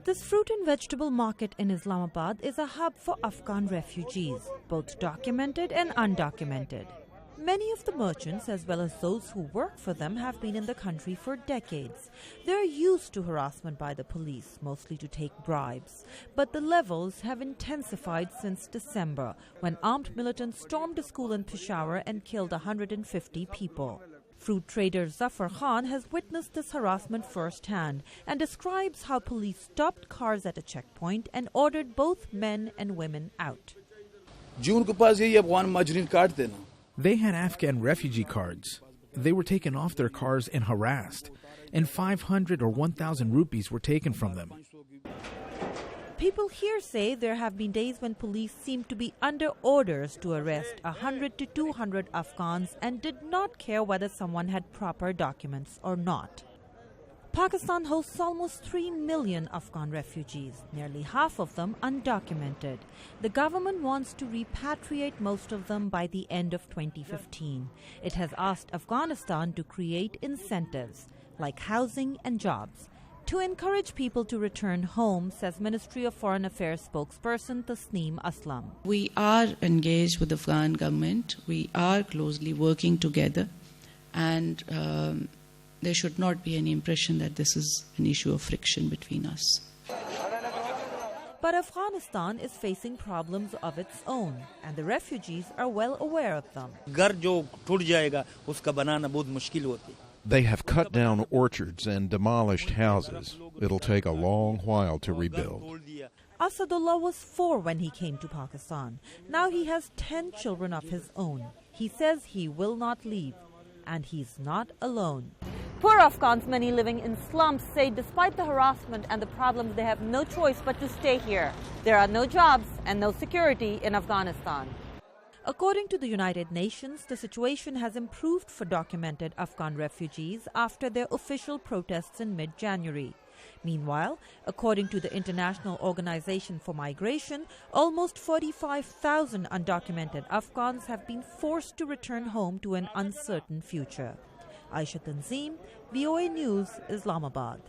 This fruit and vegetable market in Islamabad is a hub for Afghan refugees, both documented and undocumented. Many of the merchants, as well as those who work for them, have been in the country for decades. They're used to harassment by the police, mostly to take bribes. But the levels have intensified since December, when armed militants stormed a school in Peshawar and killed 150 people. Fruit trader Zafar Khan has witnessed this harassment firsthand and describes how police stopped cars at a checkpoint and ordered both men and women out. They had Afghan refugee cards. They were taken off their cars and harassed, and 500 or 1,000 rupees were taken from them. People here say there have been days when police seemed to be under orders to arrest 100 to 200 Afghans and did not care whether someone had proper documents or not. Pakistan hosts almost 3 million Afghan refugees, nearly half of them undocumented. The government wants to repatriate most of them by the end of 2015. It has asked Afghanistan to create incentives, like housing and jobs, to encourage people to return home, says Ministry of Foreign Affairs spokesperson Tasneem Aslam. We are engaged with the Afghan government. We are closely working together, and there should not be any impression that this is an issue of friction between us. But Afghanistan is facing problems of its own, and the refugees are well aware of them. They have cut down orchards and demolished houses. It'll take a long while to rebuild. Asadullah was 4 when he came to Pakistan. Now he has 10 children of his own. He says he will not leave, and he's not alone. Poor Afghans, many living in slums, say despite the harassment and the problems, they have no choice but to stay here. There are no jobs and no security in Afghanistan. According to the United Nations, the situation has improved for documented Afghan refugees after their official protests in mid-January. Meanwhile, according to the International Organization for Migration, almost 45,000 undocumented Afghans have been forced to return home to an uncertain future. Ayesha Tanzeem, VOA News, Islamabad.